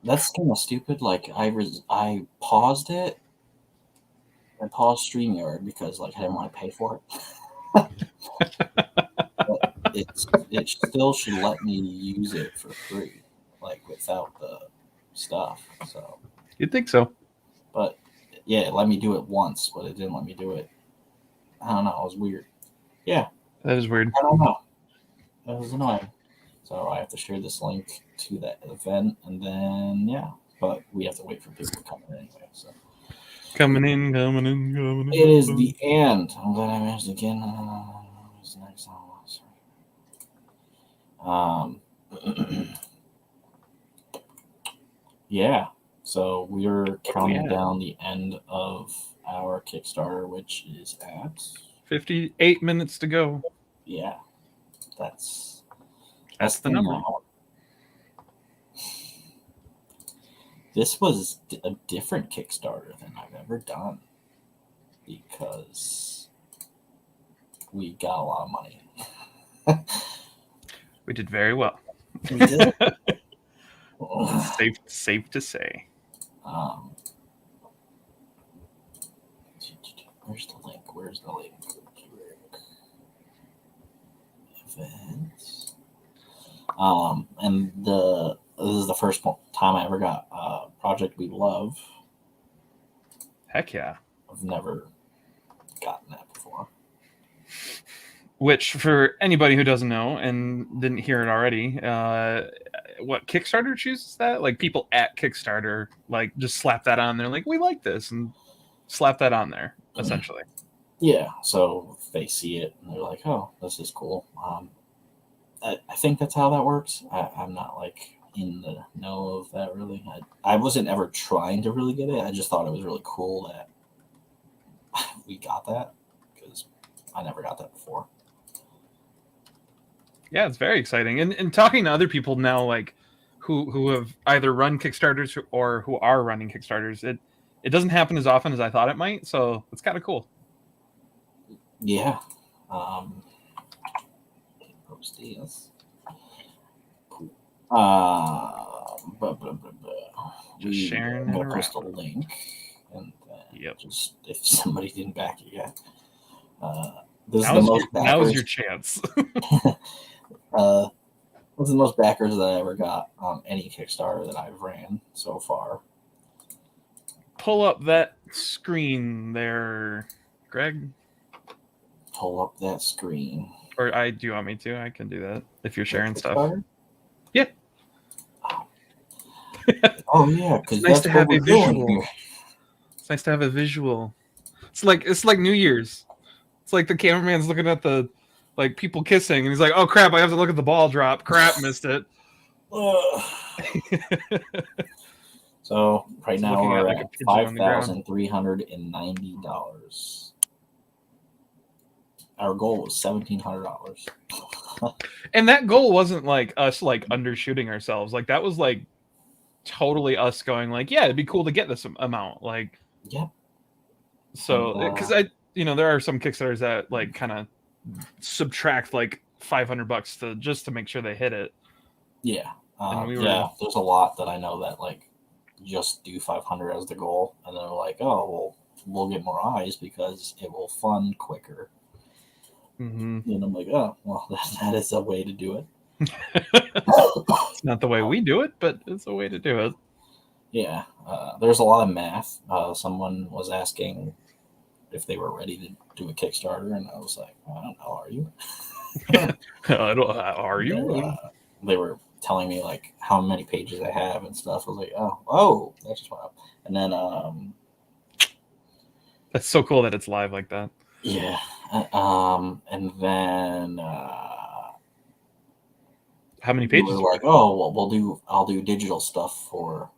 That's kind of stupid. Like I paused it. I paused StreamYard because like I didn't want to pay for it. But it still should let me use it for free, like without the stuff. So, You'd think so. but yeah, it let me do it once, but it didn't let me do it. I don't know. It was weird. Yeah, That is weird. I don't know. It was annoying. So I have to share this link to that event, and then yeah, but we have to wait for people to come in anyway. So Coming in, coming in, coming in. it is the end. I'm glad I managed to get. What's next on? Yeah. So we're counting down the end of our Kickstarter, which is at 58 minutes to go. yeah. That's the number. now. This was a different Kickstarter than I've ever done because we got a lot of money. We did very well. We did. Safe to say. Where's the link? Where's the link? Events. And this is the first time I ever got Project We Love. Heck yeah. I've never gotten that before. Which, for anybody who doesn't know and didn't hear it already, what Kickstarter chooses that? Like people at Kickstarter, like just slap that on there, like we like this, and slap that on there, essentially. Yeah. So they see it and they're like, "Oh, this is cool." I think that's how that works. I'm not like in the know of that really. I wasn't ever trying to really get it. I just thought it was really cool that we got that because I never got that before. Yeah, it's very exciting. And talking to other people now, like who have either run Kickstarters or who are running Kickstarters, it doesn't happen as often as I thought it might. So it's kind of cool. Yeah. Post this. Cool. Just sharing. I'm gonna post a link, and just if somebody didn't back it yet, this is the most backers. Now's your chance. This is the most backers that I ever got on any Kickstarter that I've ran so far. Pull up that screen there, Greg. Pull up that screen. Or do you want me to? I can do that if you're sharing stuff. Yeah. Oh yeah, because it's nice to have a visual. It's nice to have a visual. It's like New Year's. It's like the cameraman's looking at the like people kissing, and he's like, "Oh crap! I have to look at the ball drop. Crap, missed it." So right now we're at $5,390. Our goal was $1,700. And that goal wasn't like us like undershooting ourselves. Like that was like totally us going like, yeah, it'd be cool to get this amount. Like, yeah. So because there are some Kickstarters that like kind of subtract like $500 just to make sure they hit it. Yeah. There's a lot that I know that like just do 500 as the goal, and they're like, oh well, we'll get more eyes because it will fund quicker. Mm-hmm. And I'm like, oh well, that is a way to do it. It's not the way we do it, but it's a way to do it. Yeah, there's a lot of math. Someone was asking if they were ready to do a Kickstarter, and I was like, I don't know, are you? Are you? They were telling me like how many pages I have and stuff. I was like, oh, that just went up. And then that's so cool that it's live like that. Yeah. And then how many pages? Were like, oh well, I'll do digital stuff for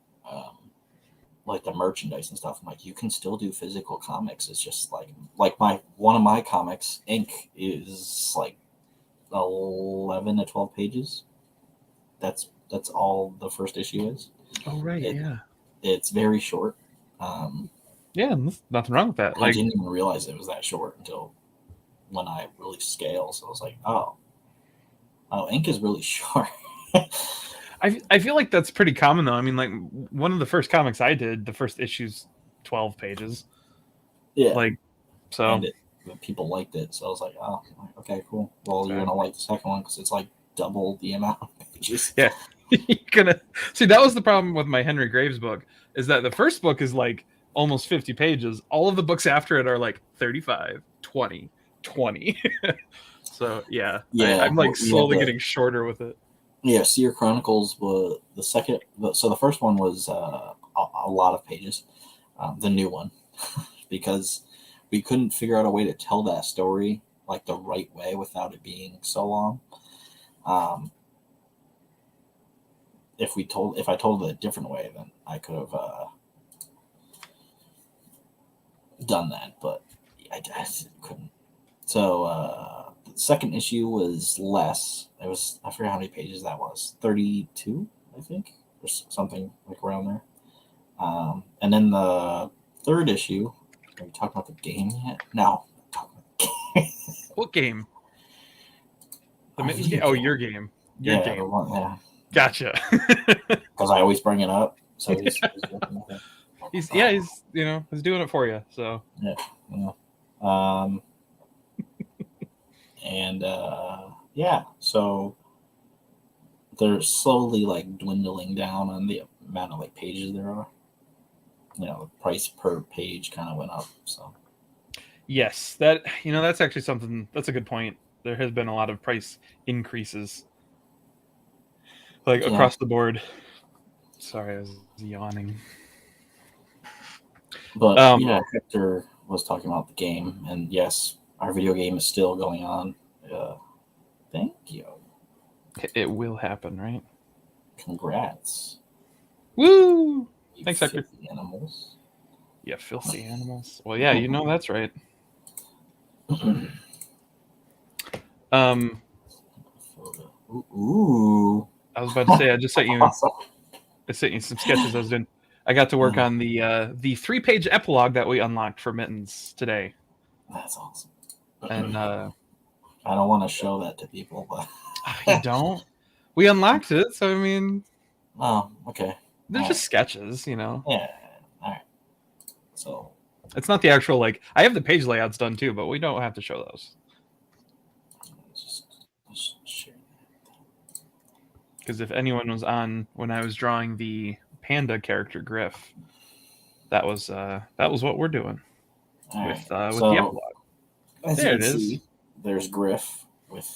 like the merchandise and stuff. I'm like, you can still do physical comics. It's just like one of my comics, ink, is like 11 to 12 pages. That's all the first issue is. Oh right, yeah. It's very short. Yeah, nothing wrong with that. I didn't even realize it was that short until when I really scale. So I was like, oh, ink is really short. I feel like that's pretty common though. I mean, like one of the first comics I did, the first issue's 12 pages. Yeah, Like, so and people liked it, so I was like, oh, okay, cool. Well, you're gonna like the second one because it's like double the amount of pages. yeah, you're gonna see. That was the problem with my Henry Graves book. Is that the first book is like almost 50 pages. All of the books after it are like 35, 20, 20. So yeah, Yeah, I'm like we had slowly getting shorter with it. Yeah, Seer Chronicles was the second. So the first one was a lot of pages. The new one, because we couldn't figure out a way to tell that story like the right way without it being so long. If I told it a different way, then I could have done that, but I couldn't. So the second issue was less. It was, I forget how many pages that was. 32, I think, or something like around there. And then the third issue. Are we talking about the game yet? No. What game? The Our Mittens video game? Oh, game. your game. Your Yeah, the game. one, yeah. Gotcha. Because I always bring it up. So he's he's he's doing it for you. So yeah. And yeah, so they're slowly like dwindling down on the amount of like pages there are. You know, the price per page kind of went up. So yes, that's actually something. That's a good point. There has been a lot of price increases, like across the board. Sorry, I was yawning. But yeah, Hector was talking about the game, and yes, our video game is still going on. Thank you. It will happen, right? Congrats. Woo! Thanks, Hector. Animals. Yeah, filthy animals. Well, yeah, that's right. Ooh. I was about to say, I sent you some sketches I was doing. I got to work on the 3-page epilogue that we unlocked for Mittens today. That's awesome. And I don't want to show that to people, but you don't? We unlocked it, so I mean, oh, okay. They're just sketches, Yeah. All right. So it's not the actual, like, I have the page layouts done too, but we don't have to show those. Just share. Because if anyone was on when I was drawing the panda character Griff, that was what we're doing with the epilogue. There it is. There's Griff with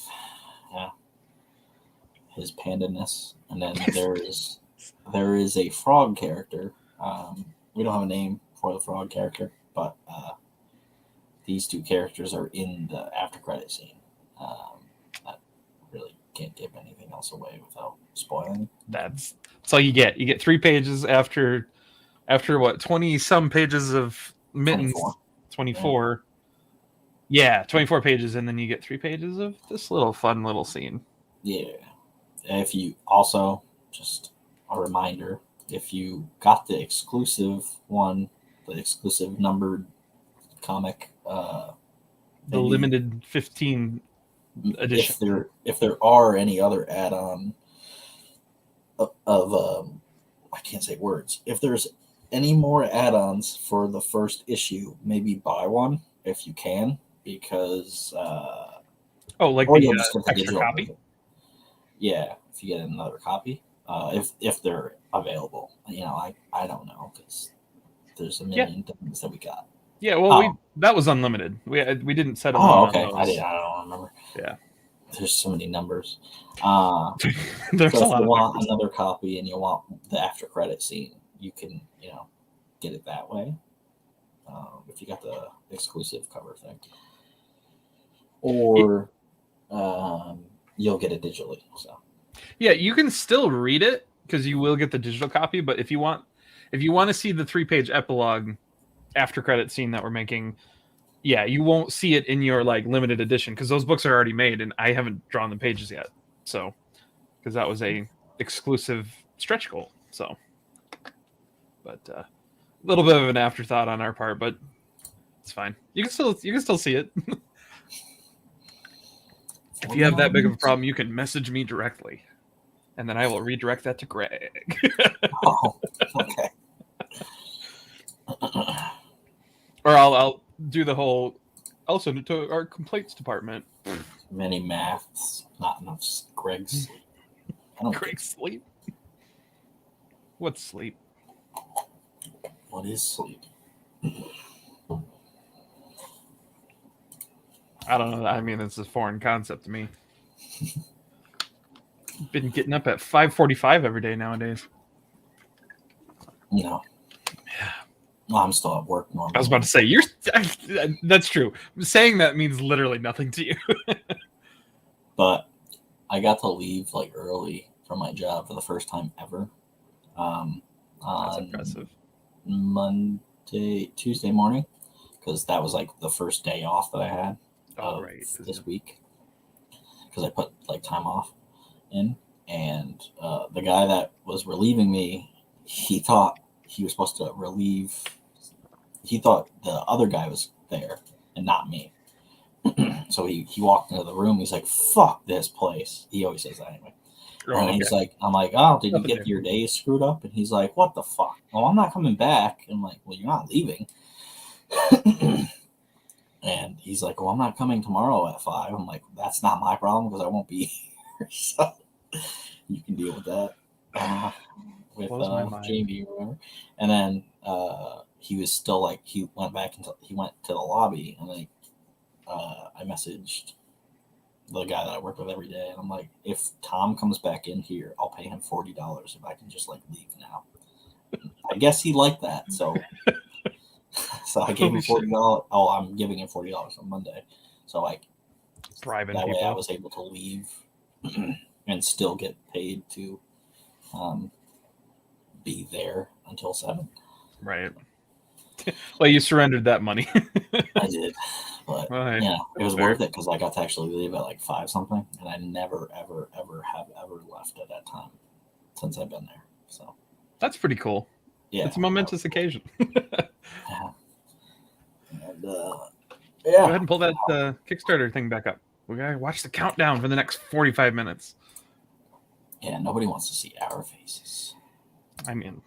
his pandaness, and then there is a frog character. We don't have a name for the frog character, but these two characters are in the after credit scene. I really can't give anything else away without spoiling. That's all you get. You get 3 pages after what, 20 some pages of Mittens. 24. Yeah, 24 pages, and then you get 3 pages of this little fun little scene. Yeah. If you also, just a reminder, if you got the exclusive one, the exclusive numbered comic, the limited 15 edition. If there are any other add-on of I can't say words. If there's any more add-ons for the first issue, maybe buy one if you can, because like the extra copy. Yeah, if you get another copy, if they're available. I don't know, because there's a million things that we got. Yeah, well, that was unlimited. We didn't set a limit. Oh, okay. On those. I don't remember. Yeah, there's so many numbers. There's so a lot if you of want numbers. Another copy and you want the after credit scene, you can get it that way. If you got the exclusive cover thing, or you'll get it digitally. So yeah, you can still read it because you will get the digital copy. But if you want to see the 3-page epilogue after credit scene that we're making, yeah, you won't see it in your like limited edition because those books are already made and I haven't drawn the pages yet. So because that was a exclusive stretch goal. So, but a little bit of an afterthought on our part, but it's fine. You can still see it. If you have that big of a problem, you can message me directly. and then I will redirect that to Greg. Oh, okay. Or I'll do the whole. I'll send it to our complaints department. Many maths, not enough Greg's sleep. I don't Greg sleep. What's sleep? What is sleep? I don't know. I mean, it's a foreign concept to me. Been getting up at 5:45 every day nowadays. No. Well, I'm still at work normally. I was about to say you're. That's true. Saying that means literally nothing to you. But I got to leave like early from my job for the first time ever. That's On impressive. Tuesday morning, because that was like the first day off that I had this week, because I put like time off in, and the guy that was relieving me, he thought he was supposed to relieve. He thought the other guy was there and not me. So he walked into the room. He's like, "Fuck this place." He always says that anyway. And he's like, I'm like, "Oh, did you get your days screwed up?" And he's like, "What the fuck? Well, I'm not coming back." And I'm like, "Well, you're not leaving." And he's like, "Well, I'm not coming tomorrow at 5. I'm like, "That's not my problem because I won't be here." So you can deal with that with Jamie or whatever. And then he was still like, he went to the lobby, and like I messaged the guy that I work with every day, and I'm like, "If Tom comes back in here, I'll pay him $40 if I can just like leave now." I guess he liked that, so I gave him $40. Oh, I'm giving him $40 on Monday, so like bribing that people. way I was able to leave and still get paid to be there until 7. Right. Well, you surrendered that money. I did, but Right. yeah, it was worth it because I got to actually leave at like 5 something, and I never ever have left at that time since I've been there. So that's pretty cool. Yeah, it's a momentous occasion. Yeah. And, Go ahead and pull that Kickstarter thing back up. We gotta watch the countdown for the next 45 minutes. Yeah, nobody wants to see our faces. I mean,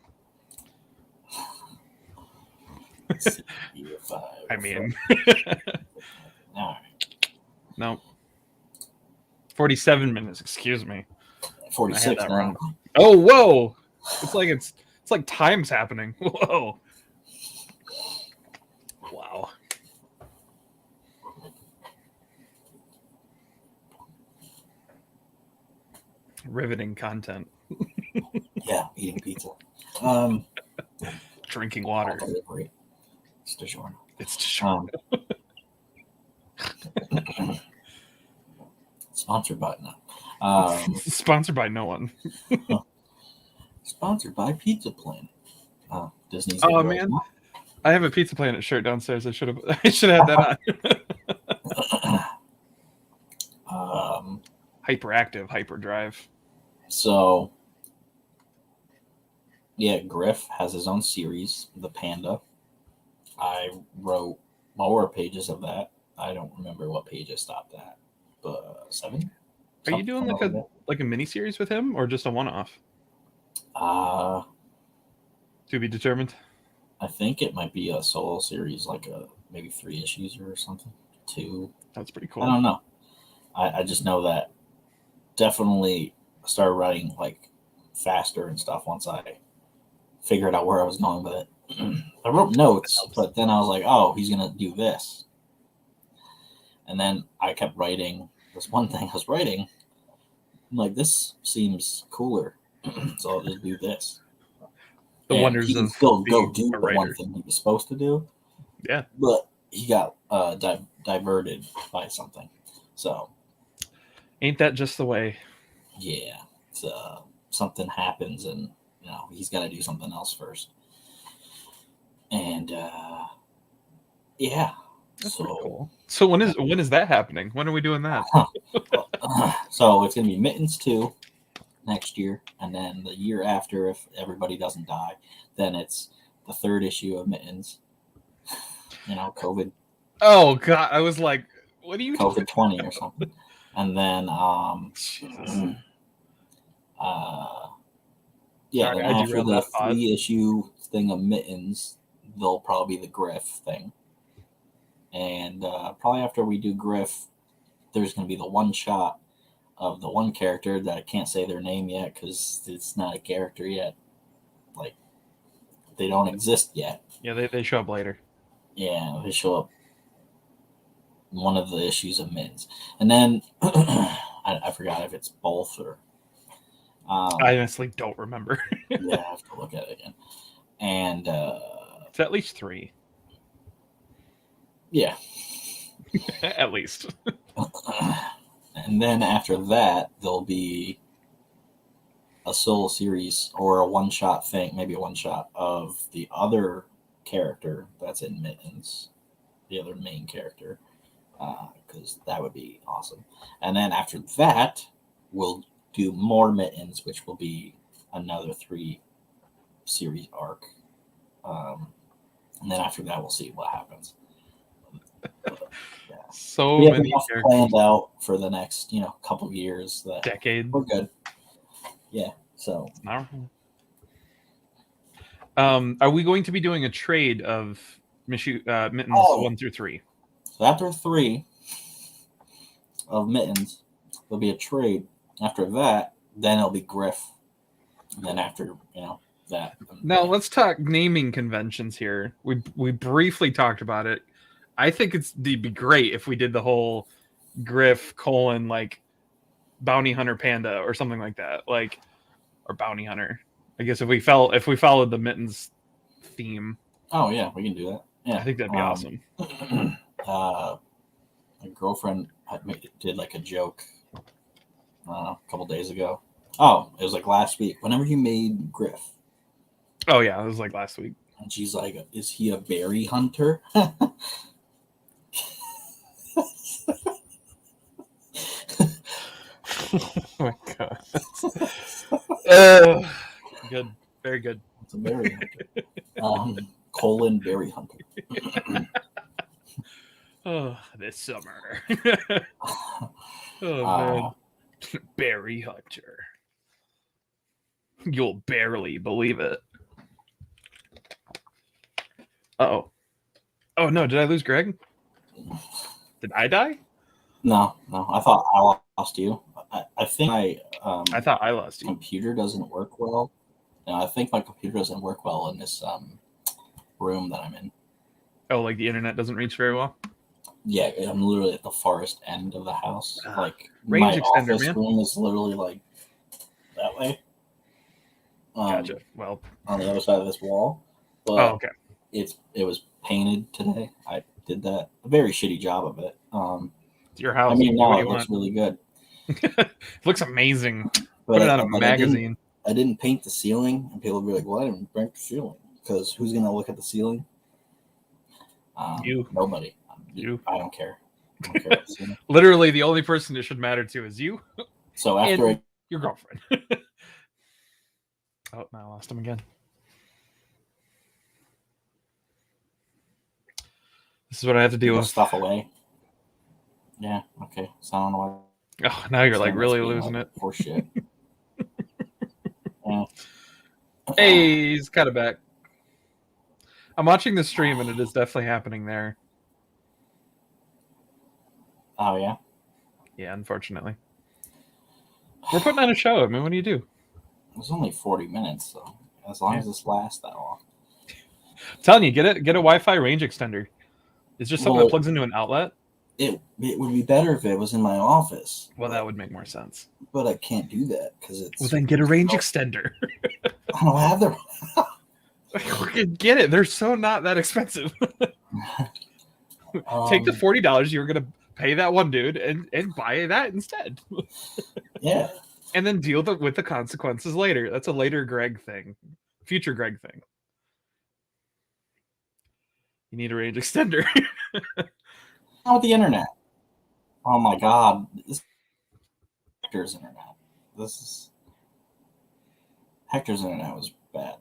Year 5. I mean, all right. No. 47 minutes. Excuse me. 46 now. Oh, whoa! It's like time's happening. Whoa! Wow. Riveting content. Yeah, eating pizza. Drinking water. It's DiGiorno. It's DiGiorno. Sponsored by no. Sponsored by no one. Sponsored by Pizza Planet. Disney's. Oh man, I have a Pizza Planet shirt downstairs. I should have had that on. Hyperactive, hyperdrive. So, yeah, Griff has his own series, The Panda. I wrote more pages of that. I don't remember what page I stopped at, but 7. Are you doing like a mini series with him, or just a one-off? To be determined. I think it might be a solo series, like maybe 3 issues or something. 2. That's pretty cool. I don't know. I just know that definitely started writing like faster and stuff once I figured out where I was going with it. I wrote notes, but then I was like, "Oh, he's gonna do this," and then I kept writing this one thing I was writing. I'm like, "This seems cooler," so I'll just do this. The and wonders he can of still go do the one thing he was supposed to do. Yeah, but he got diverted by something. So, ain't that just the way? Yeah, something happens, and he's got to do something else first. And yeah, that's pretty cool. So when is that happening? When are we doing that? So it's gonna be Mittens 2 next year, and then the year after, if everybody doesn't die, then it's the 3rd issue of Mittens. COVID. Oh God, I was like, what are you? COVID 20 or something, and then Yeah, Sorry, then I after derailed the that thought. 3-issue thing of Mittens, there'll probably be the Griff thing. And probably after we do Griff, there's going to be the one shot of the one character that I can't say their name yet because it's not a character yet. Like, they don't exist yet. Yeah, they show up later. Yeah, they show up one of the issues of Mittens. And then, I forgot if it's both or... I honestly don't remember. yeah, I have to look at it again. And... It's at least 3. yeah. At least. And then after that, there'll be a solo series or a one-shot thing, maybe a one-shot of the other character that's in Mittens, the other main character, because that would be awesome. And then after that, we'll do more Mittens, which will be another 3-series arc. And then after that, we'll see what happens. So We have many enough characters. planned out for the next, couple years that Decade. we're good. Yeah. So Are we going to be doing a trade of Mittens 1 through 3? So after 3 of Mittens, there'll be a trade. After that, then it'll be Griff. And then after, that. Now let's talk naming conventions here. We briefly talked about it. I think it'd be great if we did the whole Griff : like Bounty Hunter Panda or something like that, or Bounty Hunter. I guess if we followed the Mittens theme. Oh yeah, we can do that. Yeah, I think that'd be awesome. My girlfriend did like a joke a couple days ago. Oh, it was like last week. Whenever you made Griff, Oh yeah, it was like last week. and she's like, "Is he a berry hunter?" Oh my god. Good, very good. It's a berry hunter. Berry hunter. Oh, this summer. Oh man, berry hunter. You'll barely believe it. Uh-oh. Oh no, did I lose Greg? Did I die? No. I thought I lost you. I think I thought I lost you. computer doesn't work well. No, I think my computer doesn't work well in this room that I'm in. Oh, like the internet doesn't reach very well? Yeah, I'm literally at the farthest end of the house. Like range my extender, office man. room is literally like that way. Gotcha. Well, On the other side of this wall. But oh, okay. it was painted today. I did that. A very shitty job of it. It's your house. I mean, You do no, what it you looks want. really good. It looks amazing. But Put it on a but magazine. I didn't paint the ceiling, and people would be like, "Well, I didn't paint the ceiling," because who's gonna look at the ceiling? You. Nobody. You. I don't care. I don't care about the ceiling. Literally, the only person it should matter to is you, So after and your girlfriend. Oh, now I lost him again. This is what I have to deal put with. stuff away. Yeah. Okay. So I don't know why. Oh, now you're like Someone's really being losing like, it. For shit. Yeah. Hey, he's kind of back. I'm watching the stream, and it is definitely happening there. Oh yeah. Yeah, unfortunately. We're putting on a show. I mean, what do you do? It's only 40 minutes, so as long as this lasts that long. I'm telling you, get a Wi-Fi range extender. It's just something Well, that plugs into an outlet. It would be better if it was in my office. Well, that would make more sense. But I can't do that because it's. Well, then get a range extender. I don't have the. Get it. They're so not that expensive. Take the $40 you were going to pay that one dude and buy that instead. Yeah. And then deal with the consequences later. That's a later Greg thing. Future Greg thing. You need a range extender. How with the internet? Oh my god. This is Hector's internet. Hector's internet was bad.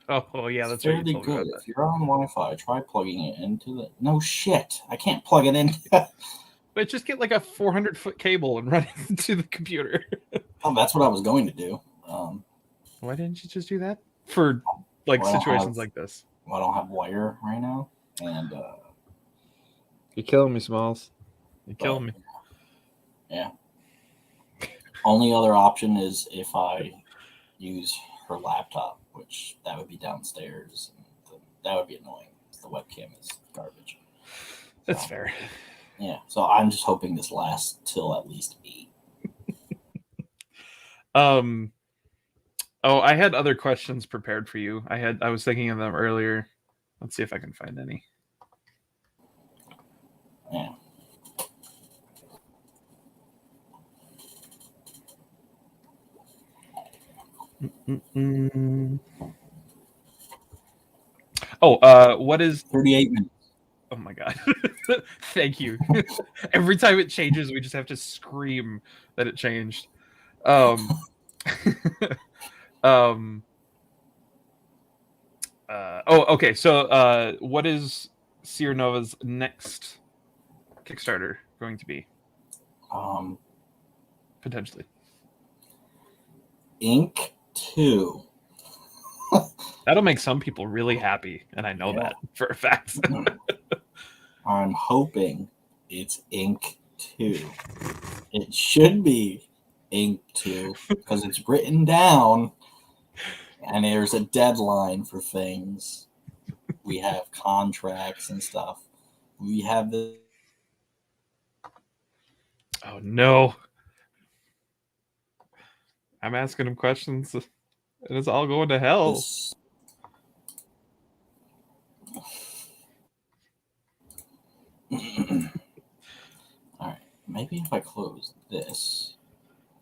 Oh yeah, that's it's right. fairly You told me good. about If you're on Wi-Fi, try plugging it into the. No shit. I can't plug it in. But just get like a 400-foot cable and run it into the computer. Oh, that's what I was going to do. Why didn't you just do that for like Well, I situations have- like this? I don't have wire right now, and You're killing me, Smalls. You're killing me. yeah. Only other option is if I use her laptop, which that would be downstairs. And that would be annoying. The webcam is garbage. That's So, fair. Yeah, so I'm just hoping this lasts till at least 8. Oh, I had other questions prepared for you. I was thinking of them earlier. Let's see if I can find any. Yeah. What is 38 minutes. Oh my god. Thank you. Every time it changes, we just have to scream that it changed. Um um okay. So what is Sierra Nova's next Kickstarter going to be? Um, Potentially. Ink 2. That'll make some people really happy, and I know Yeah. that for a fact. I'm hoping it's Ink 2. It should be Ink 2 because it's written down and there's a deadline for things. We have contracts and stuff. We have the Oh no. I'm asking him questions and it's all going to hell. this. All right, maybe if I close this,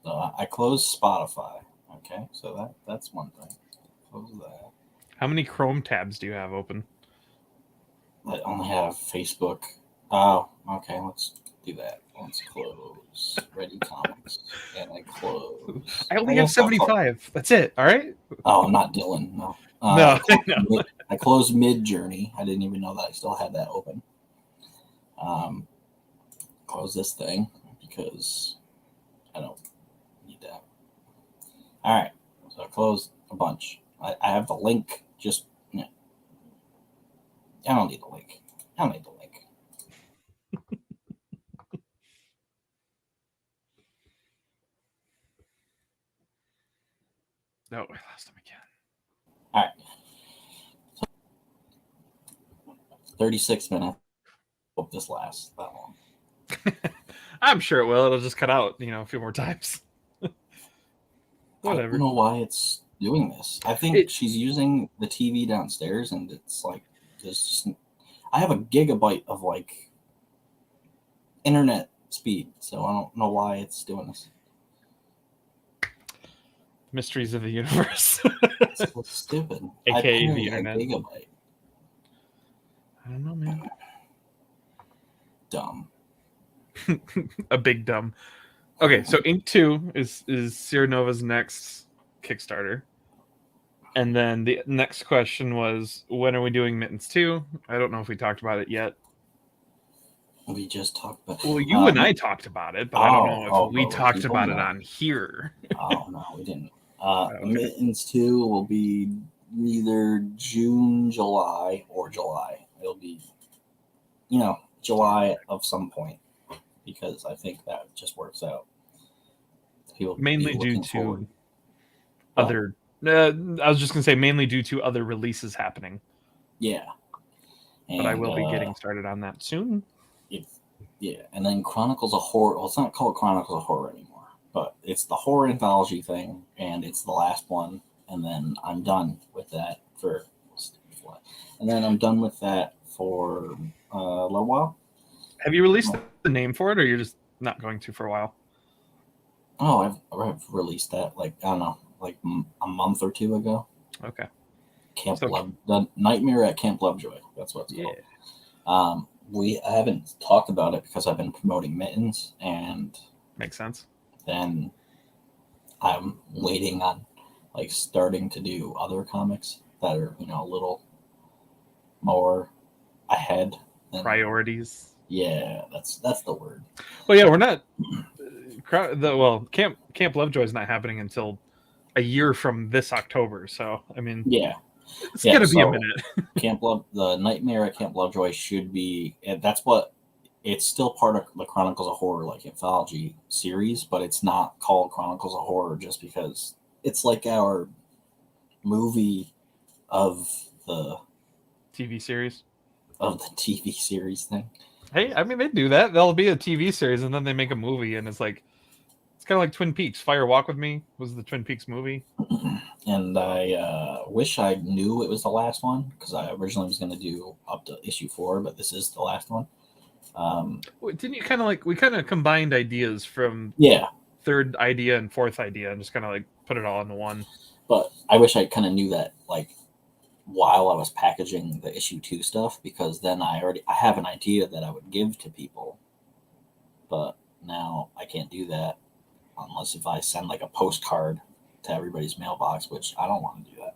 I close Spotify. Okay, so that's one thing. Close that. How many Chrome tabs do you have open? I only have Facebook. Oh, okay. Let's do that. Let's close Ready Comics, and I close. I only have 75. That's it. All right. Oh, not Dylan. No. No, no. I closed Mid Journey. I didn't even know that I still had that open. Close this thing because I don't need that. All right. So I closed a bunch. I have the link. Just yeah. I don't need the link. I don't need the link. No, I lost him again. All right. 36 minutes. Hope this lasts that long. I'm sure it will. It'll just cut out, a few more times. I Whatever. don't know why it's doing this. I think she's using the TV downstairs, and it's like there's just. I have a gigabyte of like internet speed, so I don't know why it's doing this. Mysteries of the universe. It's so stupid. AKA I the a internet. gigabyte. I don't know, man. Dumb. A big dumb. Okay, so Ink 2 is Sierra Nova's next Kickstarter. And then the next question was, when are we doing Mittens 2? I don't know if we talked about it yet. We just talked about. Well, you and I talked about it, but I don't know if we but talked people about it know. on here. Oh no, we didn't. Okay. Mittens 2 will be either June, July, or July. It'll be, July of some point, because I think that just works out. People Mainly be due looking to forward. other. I was just gonna say mainly due to other releases happening, Yeah. but I will be getting started on that soon. Yeah, and then Chronicles of Horror. Well, it's not called Chronicles of Horror anymore, but it's the horror anthology thing, and it's the last one, and then I'm done with that for. And then I'm done with that for a little while. Have you released the name for it, or you're just not going to for a while? Oh, I've released that like I don't know, like a month or two ago. Okay. The Nightmare at Camp Lovejoy. That's what it's called. I haven't talked about it because I've been promoting Mittens, and makes sense. Then I'm waiting on like starting to do other comics that are a little more ahead. Priorities. Yeah, that's the word. Well, yeah, we're not. Camp Lovejoy is not happening until a year from this October. So I mean, Yeah. it's gonna be a minute. The Nightmare at Camp Lovejoy should be, and that's what it's still part of the Chronicles of Horror like anthology series, but it's not called Chronicles of Horror just because it's like our movie of the TV series. TV series thing. Hey, I mean they do that. There'll be a TV series and then they make a movie, and it's kind of like Twin Peaks. Fire Walk with Me was the Twin Peaks movie. And I wish I knew it was the last one, because I originally was going to do up to issue 4, but this is the last one. Didn't you we kind of combined ideas from third idea and fourth idea and just kind of like put it all into one? But I wish I kind of knew that like while I was packaging the issue 2 stuff, because then I have an idea that I would give to people. But now I can't do that unless if I send like a postcard to everybody's mailbox, which I don't want to do that.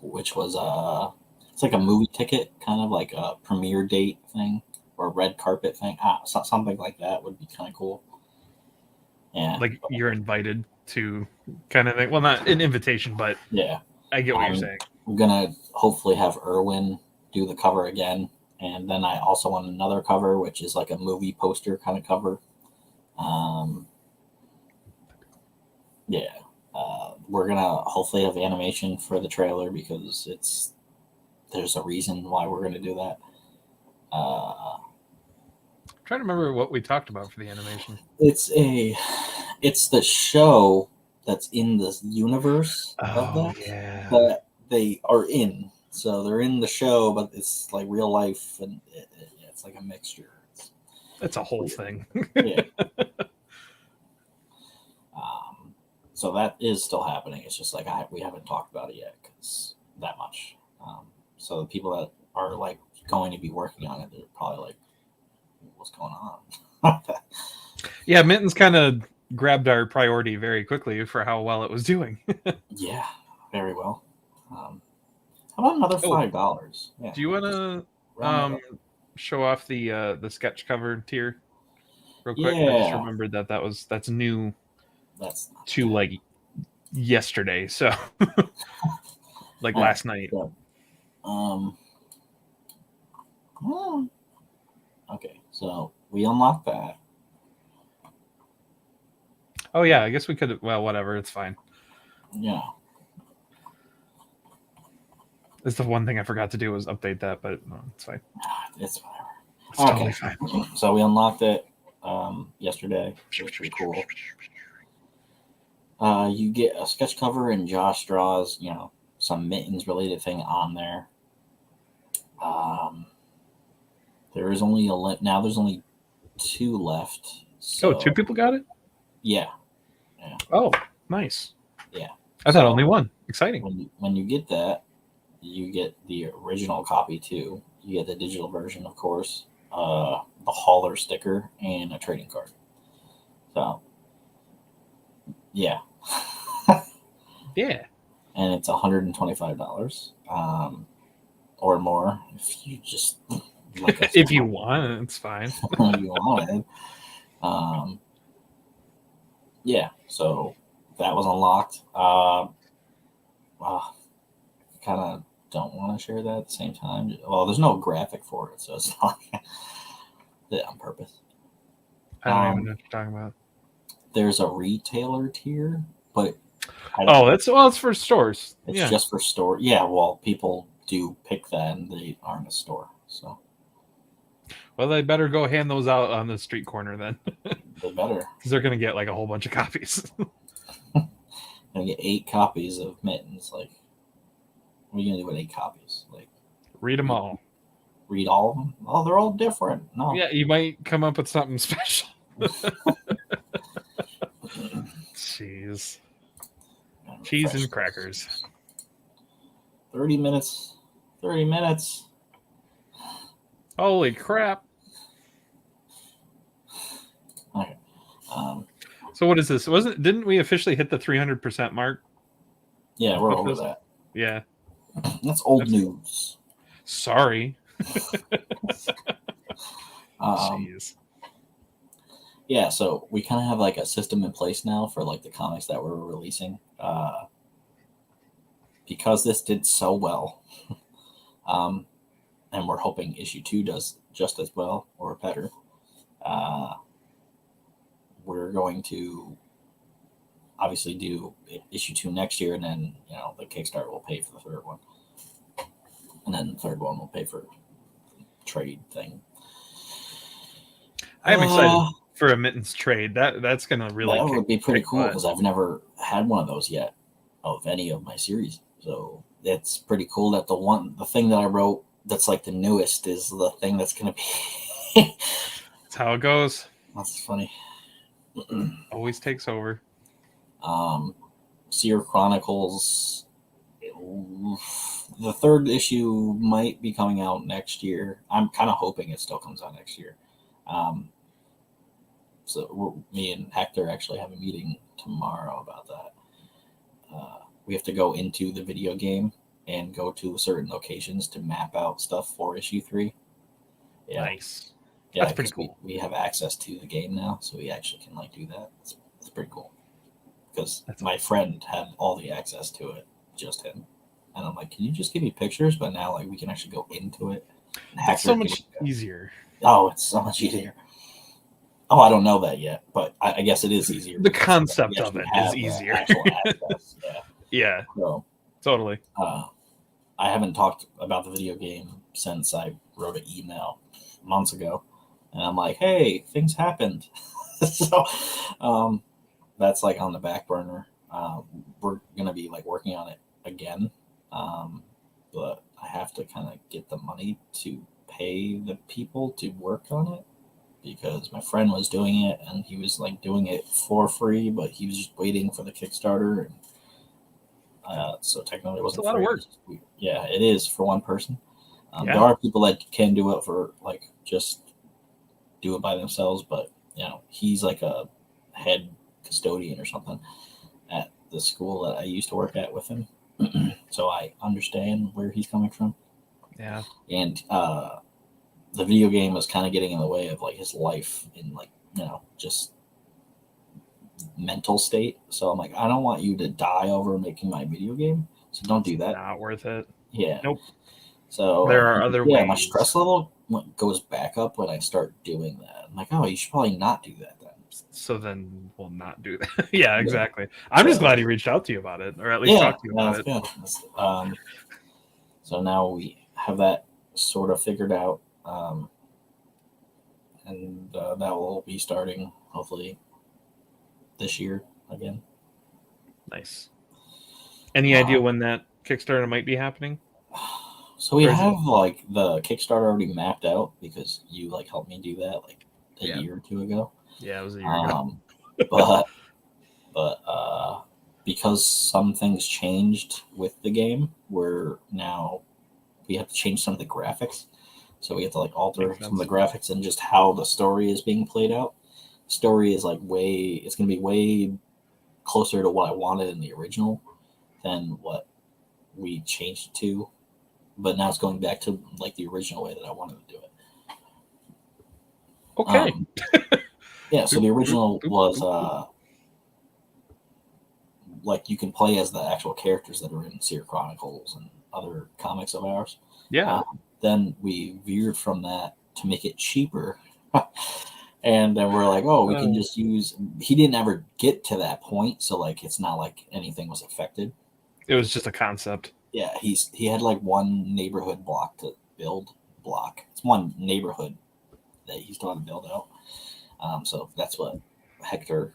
Which was it's like a movie ticket, kind of like a premiere date thing or a red carpet thing. Something like that would be kind of cool. Yeah, like you're invited to kind of thing. Well, not an invitation, but yeah, I get what you're saying. I'm gonna hopefully have Irwin do the cover again, and then I also want another cover, which is like a movie poster kind of cover. We're gonna hopefully have animation for the trailer, because there's a reason why we're gonna do that. I'm trying to remember what we talked about for the animation. It's the show that's in the universe of that. Yeah. That they are in. So they're in the show, but it's like real life, and it's like a mixture. It's a whole thing. Yeah. So that is still happening. It's just like we haven't talked about it yet, because that much. So the people that are like going to be working on it, they're probably like, "What's going on?" Yeah, Mittens kind of grabbed our priority very quickly for how well it was doing. Yeah, very well. How about another $5? Yeah. Do you want to show off the sketch cover tier real quick? Yeah. I just remembered that's new. That's to like yesterday, so like last night. Yeah. Okay, so we unlocked that. Oh yeah, I guess we could. Well, whatever, it's fine. Yeah. It's the one thing I forgot to do was update that, but no, it's fine. It's whatever. It's totally fine. So we unlocked it yesterday. It was pretty cool. You get a sketch cover, and Josh draws, some Mittens related thing on there. There is only now. There's only 2 left. So, 2 people got it. Yeah. Oh, nice. Yeah. I thought only 1. Exciting. When you get that, you get the original copy too. You get the digital version, of course, the hauler sticker, and a trading card. So, yeah. Yeah. And it's $125 or more if you just like if you want, it's fine. you want it. Yeah, so that was unlocked. Kind of don't want to share that at the same time. Well, there's no graphic for it, so it's not that on purpose. I don't even know what you're talking about. There's a retailer tier, but it's for stores. It's just for store. Yeah, well, people do pick that, and they aren't a store. So, well, they better go hand those out on the street corner then. They better, because they're gonna get like a whole bunch of copies. Gonna get 8 copies of Mittens. Like, what are you gonna do with 8 copies? Like, read them all. Read all of them? Oh, they're all different. No. Yeah, you might come up with something special. Jeez. Cheese and crackers. 30 minutes. 30 minutes. Holy crap. Okay. So what is this? Didn't we officially hit the 300% mark? Yeah, we're over that. Yeah. That's old news. Sorry. Jeez. Yeah, so we kind of have like a system in place now for like the comics that we're releasing. Because this did so well, um, and we're hoping issue 2 does just as well or better. We're going to obviously do issue 2 next year, and then the Kickstarter will pay for the third one, and then the third one will pay for trade thing. I'm excited for a Mittens trade. That's gonna really that would be pretty cool butt. because I've never had one of those yet of any of my series. So it's pretty cool that the thing that I wrote that's like the newest is the thing that's gonna be. That's how it goes. That's funny. Always takes over. Seer Chronicles. The third issue might be coming out next year. I'm kind of hoping it still comes out next year. So me and Hector actually have a meeting tomorrow about that. We have to go into the video game and go to certain locations to map out stuff for issue 3. Yeah. Nice. Yeah, that's pretty cool. We have access to the game now, so we actually can do that. It's pretty cool. Because my friend had all the access to it, just him. And I'm like, can you just give me pictures? But now we can actually go into it. It's so much easier. Oh, it's so much easier. Oh, I don't know that yet, but I guess it is easier. The concept of it is easier. Access. Yeah. Yeah. So, totally. I haven't talked about the video game since I wrote an email months ago. And I'm like, hey, things happened. So that's on the back burner. We're going to be working on it again. But I have to kind of get the money to pay the people to work on it because my friend was doing it and he was doing it for free, but he was just waiting for the Kickstarter. And, so technically it wasn't a lot of work. Yeah, it is for one person. Yeah. There are people that can do it for just do it by themselves, but he's a head custodian or something at the school that I used to work at with him. So I understand where he's coming from. Yeah. And the video game was kind of getting in the way of his life in just mental state. So I'm I don't want you to die over making my video game. So don't do that. Not worth it. Yeah. Nope. So there are other ways. Yeah, my stress level goes back up when I start doing that. I'm oh, you should probably not do that then. So then we'll not do that. Yeah, exactly. I'm just glad he reached out to you about it, or at least talked to you about it. So now we have that sort of figured out. And that will be starting hopefully this year again. Nice. Any idea when that Kickstarter might be happening? So we have the Kickstarter already mapped out because you helped me do that a year or two ago. Yeah, it was a year ago. But because some things changed with the game, we have to change some of the graphics. So we have to alter some of the graphics and just how the story is being played out. The story is it's going to be way closer to what I wanted in the original than what we changed it to. But now it's going back to the original way that I wanted to do it. Okay. Yeah, so the original was you can play as the actual characters that are in Seer Chronicles and other comics of ours. Yeah. Then we veered from that to make it cheaper. And then we're we can just use... He didn't ever get to that point, so it's not anything was affected. It was just a concept. Yeah, he had one neighborhood block to build. It's one neighborhood that he still had to build out. So that's what Hector's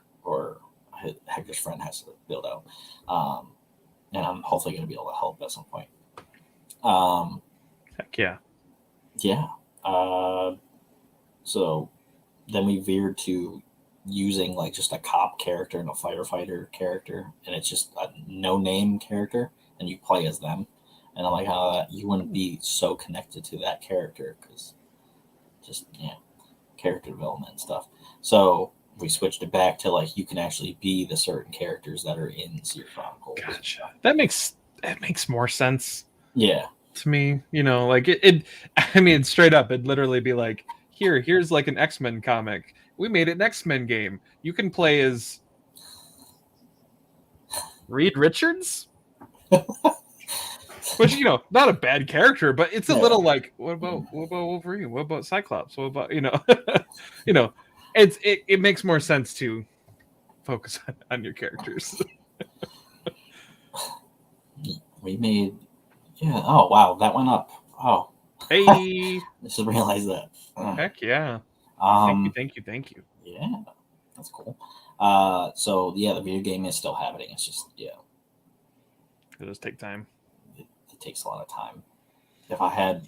friend has to build out. And I'm hopefully going to be able to help at some point. Heck yeah. Yeah. So then we veered to using just a cop character and a firefighter character, and it's just a no-name character, and you play as them. And I'm how you wouldn't be so connected to that character because just character development and stuff. So we switched it back to you can actually be the certain characters that are in Seer Chronicles. Gotcha. That makes more sense. Yeah. To me, it I mean, straight up, it'd literally be here's an X-Men comic, we made an X-Men game. You can play as Reed Richards, which not a bad character, but it's a little like, what about Wolverine? What about Cyclops? What about it makes more sense to focus on your characters. We made, oh wow, that went up. Oh, Hey, I just realized that. heck yeah! Thank you. Yeah, that's cool. So the video game is still happening. It's just it does take time. It takes a lot of time. If I had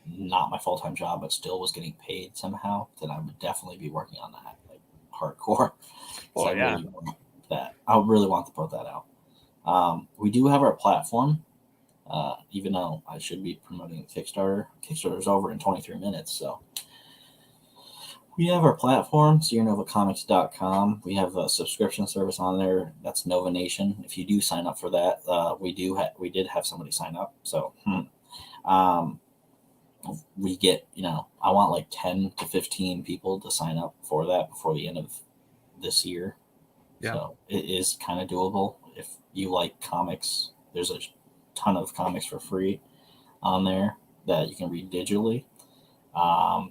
not my full-time job but still was getting paid somehow, then I would definitely be working on that like hardcore. Oh yeah, really want that. I really want to put that out. We do have our platform, even though I should be promoting Kickstarter. Kickstarter's over in 23 minutes, so we have our platform, SierraNovaComics.com. We have a subscription service on there. That's Nova Nation. If you do sign up for that, we did have somebody sign up. So we get, I want like 10 to 15 people to sign up for that before the end of this year. Yeah. So it is kind of doable. If you like comics, there's a ton of comics for free on there that you can read digitally.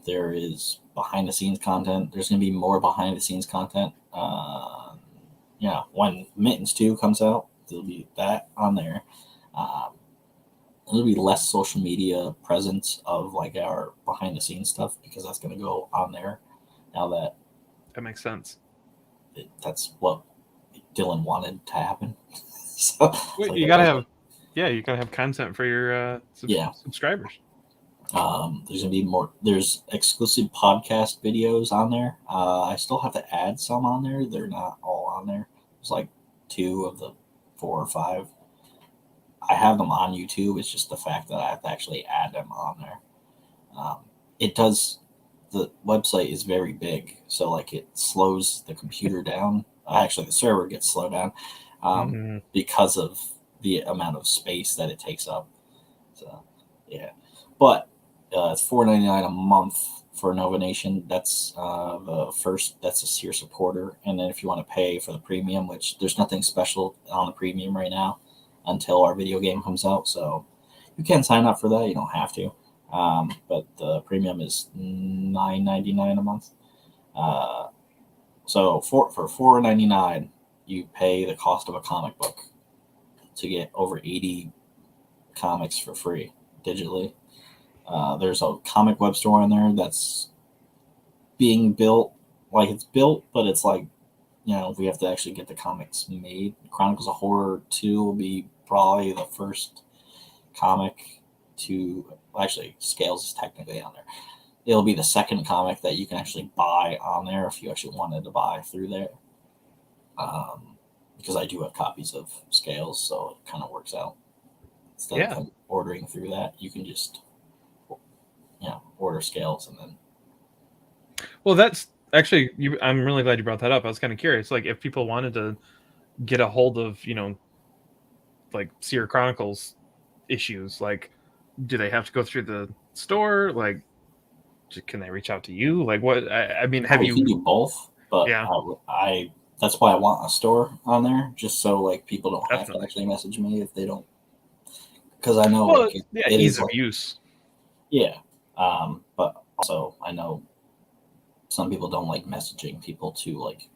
There is behind the scenes content. There's going to be more behind the scenes content. When Mittens 2 comes out, there'll be that on there. There'll be less social media presence of like our behind the scenes stuff because that's going to go on there now that makes sense. That's what Dylan wanted to happen. So you gotta have content for your subscribers. There's gonna be more. There's exclusive podcast videos on there. I still have to add some on there. They're not all on there. There's like 2 of the 4 or 5. I have them on YouTube. It's just the fact that I have to actually add them on there. The website is very big, so like it slows the computer down. Actually, the server gets slowed down because of the amount of space that it takes up. So yeah, but it's $4.99 a month for Nova Nation. That's that's a tier supporter, and then if you want to pay for the premium, which there's nothing special on the premium right now until our video game comes out, so you can sign up for that. You don't have to. But the premium is $9.99 a month. So for $4.99, you pay the cost of a comic book to get over 80 comics for free digitally. There's a comic web store in there that's being built. Like it's built, but it's like, we have to actually get the comics made. Chronicles of Horror 2 will be probably the first comic to... Actually, Scales is technically on there. It'll be the second comic that you can actually buy on there if you actually wanted to buy through there. Because I do have copies of Scales, so it kind of works out. Instead of ordering through that, you can just, order Scales and then. Well, that's actually, I'm really glad you brought that up. I was kind of curious, like if people wanted to get a hold of, like Sierra Chronicles issues, like, do they have to go through the store? Like, can they reach out to you? Like, what? I mean, have you? You can do both, but yeah, I that's why I want a store on there, just so like people don't have to actually message me if they don't, because I know ease of use. Yeah, but also I know some people don't like messaging people to like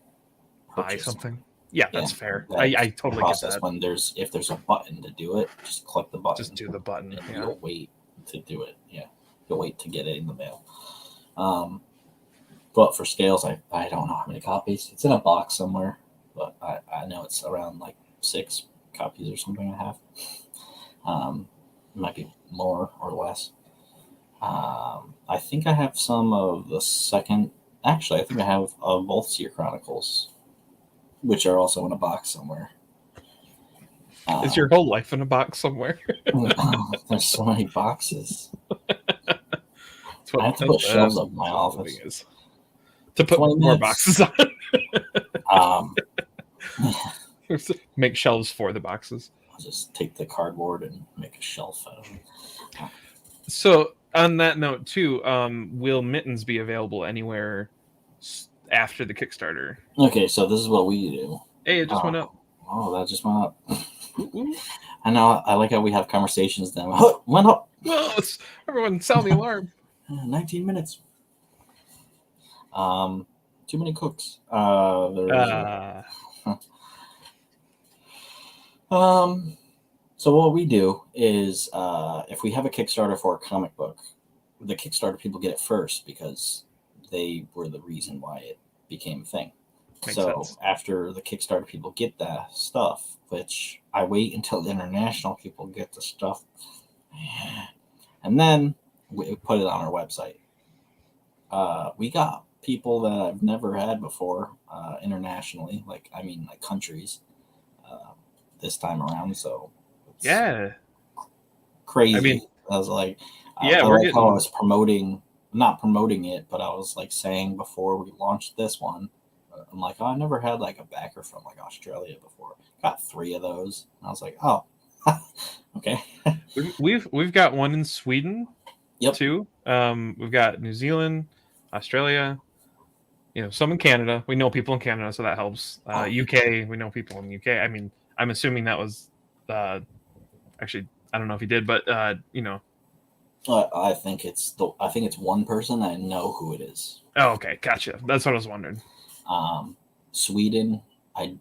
buy something. Yeah, that's fair. I totally get that. When if there's a button to do it, just click the button. Just do the button. And you'll wait to do it. Yeah, you'll wait to get it in the mail. But for Scales, I don't know how many copies. It's in a box somewhere, but I know it's around like 6 copies or something I have. It might be more or less. I think I have some of the second. Actually, I think I have both Seer Chronicles, which are also in a box somewhere. Is your whole life in a box somewhere? There's so many boxes. I have to put shelves up in my office. To put more boxes on. Make shelves for the boxes. I'll just take the cardboard and make a shelf out of it. So, on that note, too, will Mittens be available anywhere after the Kickstarter. Okay, so this is what we do. Hey, it just went up. Oh, that just went up. Ooh, ooh. I know. I like how we have conversations then. Oh, went up. Whoa, everyone sound the alarm. 19 minutes. Too many cooks. So what we do is, if we have a Kickstarter for a comic book, the Kickstarter people get it first because they were the reason why it became a thing. Makes so sense. after the Kickstarter people get that stuff, which I wait until the international people get the stuff, and then we put it on our website. We got people that I've never had before internationally, like countries, this time around. So it's crazy. I mean, I was like, yeah, I we're like getting. how I was not promoting it, but I was like saying before we launched this one, I'm like, oh, I never had like a backer from like Australia before. Got 3 of those. And I was like, oh, okay. We've got one in Sweden. Yep. Too. We've got New Zealand, Australia. You know, some in Canada. We know people in Canada, so that helps. UK. We know people in UK. I mean, I'm assuming that was. Actually, I don't know if he did, but you know. I think it's one person. I know who it is. Oh, okay, gotcha. That's what I was wondering. Sweden. I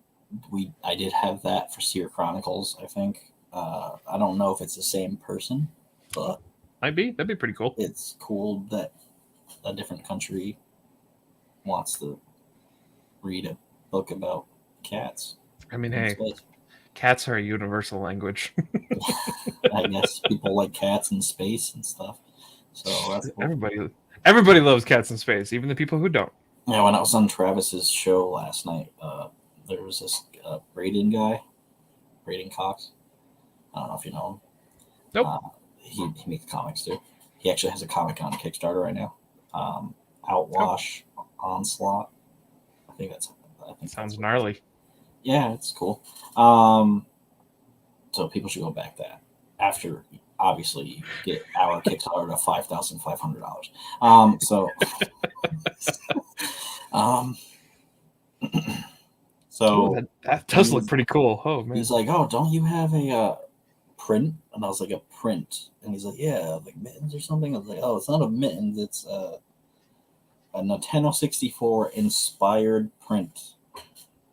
did have that for Seer Chronicles. I think. I don't know if it's the same person, but Might be. That'd be pretty cool. it's cool that a different country wants to read a book about cats. I mean, in hey, space. cats are a universal language. I guess people like cats in space and stuff. So that's cool. Everybody loves cats in space, even the people who don't. Yeah, when I was on Travis's show last night, there was this Braden guy, Braden Cox. I don't know if you know him. Nope. He makes comics too. He actually has a comic on Kickstarter right now. Outwash Onslaught. I think Sounds gnarly. Yeah, it's cool. So people should go back that after obviously you get our Kickstarter of $5,500. So Ooh, that does look pretty cool. Oh man. he's like, "Oh, don't you have a print?" And I was like, "A print?" And he's like, "Yeah, like Mittens or something." I was like, "Oh, it's not a Mittens. It's a Nintendo 64 inspired print."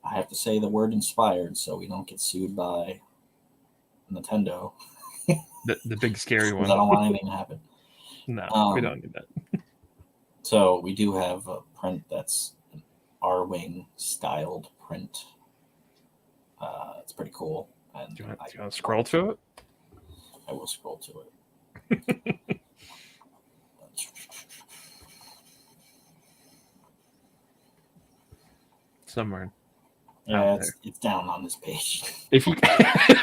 I have to say the word inspired so we don't get sued by Nintendo. The big scary one. I don't want anything to happen. No, we don't need that. So we do have a print that's an R-Wing styled print. It's pretty cool. And Do you want to scroll to it? I will scroll to it. Somewhere. Yeah, it's down on this page. If you,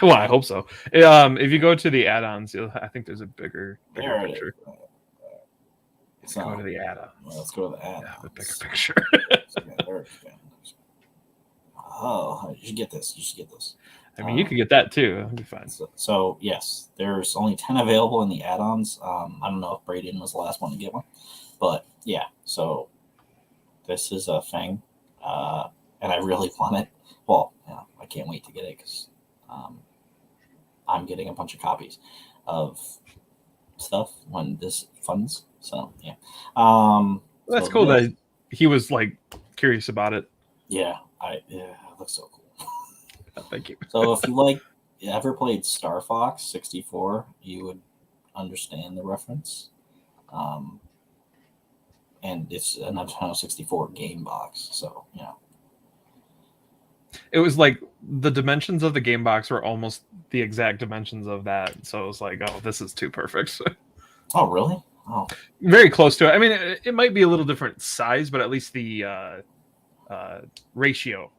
well, I hope so. If you go to the add-ons, I think there's a bigger picture. Let's go to the add-ons. Well, let's go to the add-ons. Yeah, the bigger picture. Oh, you should get this. I mean, you could get that too. That'd be fine. So yes, there's only 10 available in the add-ons. I don't know if Braden was the last one to get one, but yeah. So this is a thing, and I really want it. Well, yeah, I can't wait to get it because I'm getting a bunch of copies of stuff when this funds. So yeah, that's cool that he was like curious about it. Yeah, it looks so cool. Thank you. So if you ever played Star Fox 64, you would understand the reference. And it's a Nintendo 64 game box, so yeah. It was like the dimensions of the game box were almost the exact dimensions of that, so it was like, oh, this is too perfect. Oh, really? Oh, very close to it. I mean, it might be a little different size, but at least the ratio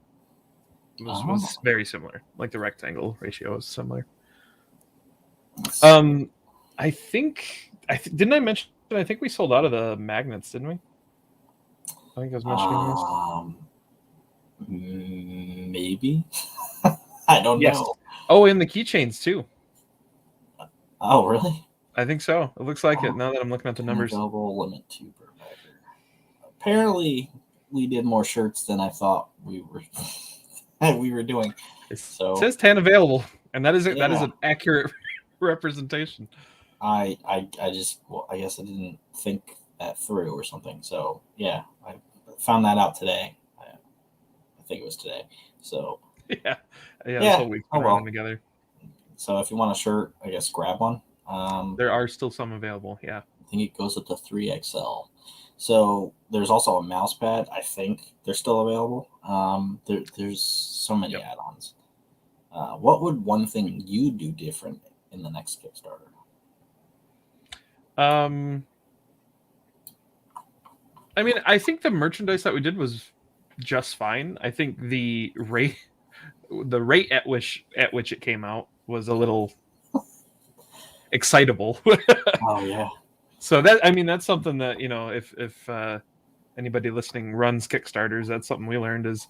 was very similar. Like the rectangle ratio was similar. I think didn't I mention? I think we sold out of the magnets, didn't we? I think I was mentioning this. Maybe. I don't know. Oh, and the keychains too. Oh, really? I think so. It looks like it now that I'm looking at the numbers. Double limit 2 per packer. Apparently, we did more shirts than I thought we were doing. It So says 10 available, and that is Yeah. an accurate representation. I guess I didn't think that through or something. So yeah, I found that out today. I think it was today. So Yeah, Yeah. this whole week's Oh, been well. running together. so if you want a shirt, I guess grab one. There are still some available. Yeah. I think it goes up to 3XL. So there's also a mouse pad. I think they're still available. There's so many Yep. add-ons. What would one thing you do different in the next Kickstarter? I mean, I think the merchandise that we did was just fine. I think the rate at which it came out was a little excitable. Oh yeah, So that's something that, if anybody listening runs Kickstarters, that's something we learned is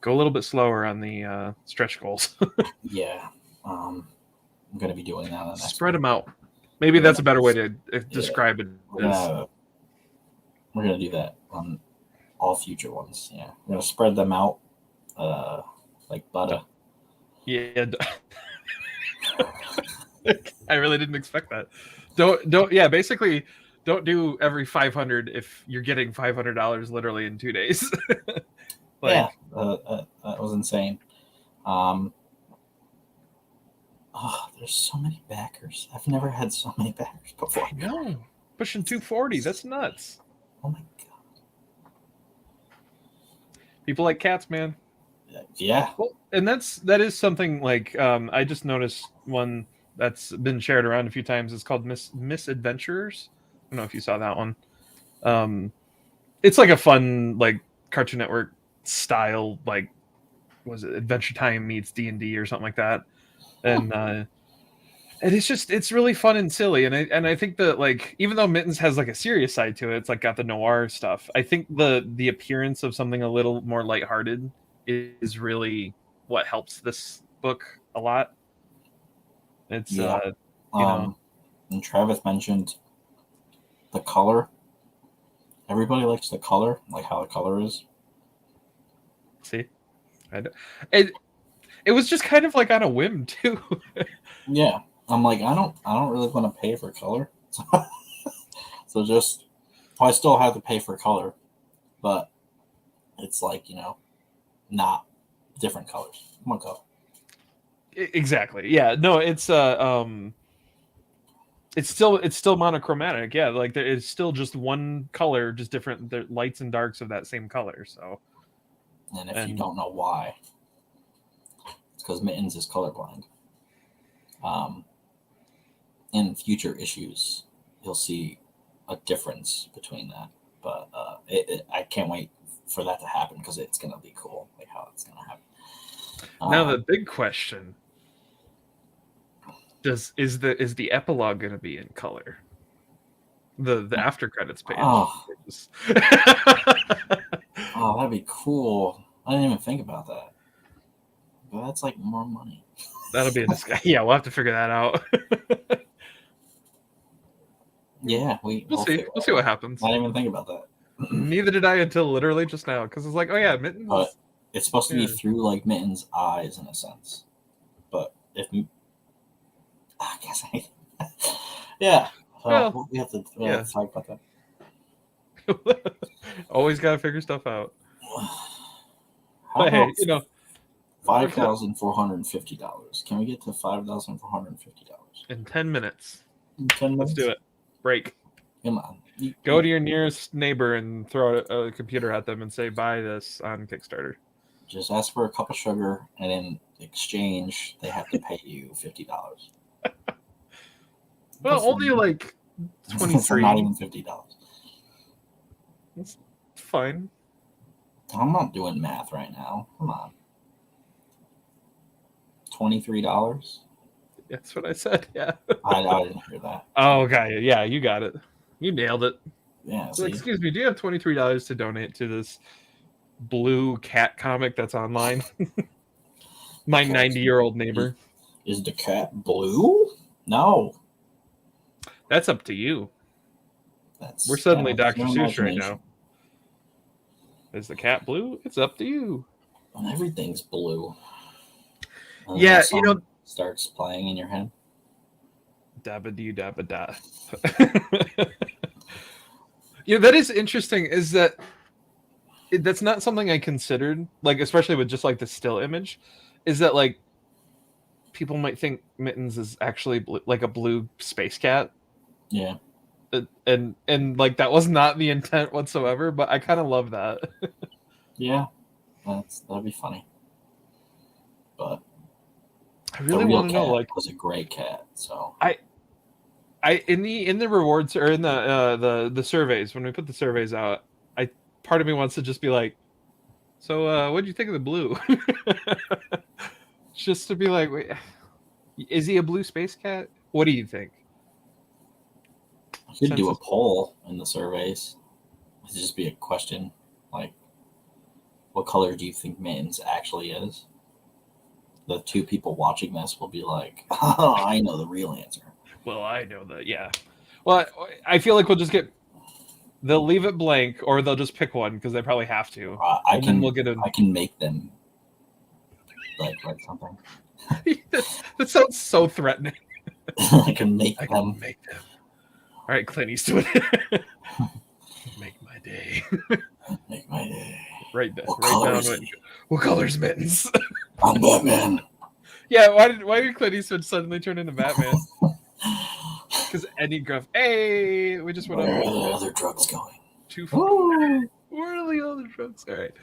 go a little bit slower on the stretch goals. yeah. I'm gonna be doing that. On the next Spread one. them out. Maybe that's a better way to describe it. We're gonna do that on all future ones. Yeah, we're gonna spread them out, like butter. Yeah. I really didn't expect that. Don't. Yeah, basically, don't do every 500 if you're getting $500 literally in 2 days. That was insane. There's so many backers. I've never had so many backers before. No, pushing 240. That's nuts. Oh my god. People like cats, man. Yeah. Well, and that is something like I just noticed one that's been shared around a few times. It's called Misadventurers. I don't know if you saw that one. It's like a fun like Cartoon Network style, like was it Adventure Time meets D&D or something like that. And it's really fun and silly, and I think that like even though Mittens has like a serious side to it, it's like got the noir stuff. I think the appearance of something a little more lighthearted is really what helps this book a lot. It's And Travis mentioned the color. Everybody likes the color, like how the color is. see, it was just kind of like on a whim too. Yeah, I'm like I don't really want to pay for color, so just I still have to pay for color, but it's like not different colors. One color. Exactly. Yeah. No, it's still monochromatic. Yeah, like there is still just one color, just different the lights and darks of that same color. So, And if you don't know why, it's because Mittens is colorblind. In future issues, you'll see a difference between that. But I can't wait for that to happen because it's gonna be cool, like how it's gonna happen. now the big question: is the epilogue going to be in color? The after credits page. Oh, that'd be cool. I didn't even think about that. But that's like more money. That'll be yeah. We'll have to figure that out. Yeah, we'll see. We'll see what happens. I didn't even think about that. Neither did I until literally just now, because it's like, oh yeah, Mittens. But it's supposed to be through like Mittens' eyes in a sense. But if I guess yeah. Well, we have to talk about that. Always got to figure stuff out. How But hey, about $5,450? Can we get to $5,450 in 10 minutes? In 10 minutes? Let's do it. Break. Come on. Go to your nearest neighbor and throw a computer at them and say, buy this on Kickstarter. Just ask for a cup of sugar, and in exchange, they have to pay you $50. Well, only like 23. Not even $50. That's fine. I'm not doing math right now. Come on. $23? That's what I said. Yeah. I didn't hear that. Oh, okay. Yeah, you got it. You nailed it. Yeah. So, excuse me. Do you have $23 to donate to this blue cat comic that's online? My 90-year-old neighbor. Is the cat blue? No. That's up to you. We're suddenly Dr. Seuss right now. Is the cat blue? It's up to you. Everything's blue. And then Yeah, that song starts playing in your head. Dabba dee dabba da. That is interesting. Is that that's not something I considered, like especially with just like the still image, is that like people might think Mittens is actually like a blue space cat. Yeah. And like that was not the intent whatsoever, but I kind of love that. Yeah. That'd be funny. But I really want to know, like, was a gray cat. So I in the rewards or in the surveys, when we put the surveys out, part of me wants to just be like, so what do you think of the blue? Just to be like, wait, is he a blue space cat? What do you think? You could do a poll in the surveys. It'd just be a question like, what color do you think Mittens actually is? The two people watching this will be like, oh, I know the real answer. Well, I know that, yeah. Well, I feel like they'll leave it blank, or they'll just pick one because they probably have to. I can make them like something. That sounds so threatening. I can make them. All right, Clint Eastwood. Make my day. Make my day. Right down. What color's Mittens? I'm Batman. Yeah, why did Clint Eastwood suddenly turn into Batman? Because Eddie Gruff. Hey, we just went Where are the other drugs going? Where are the other drugs? All right.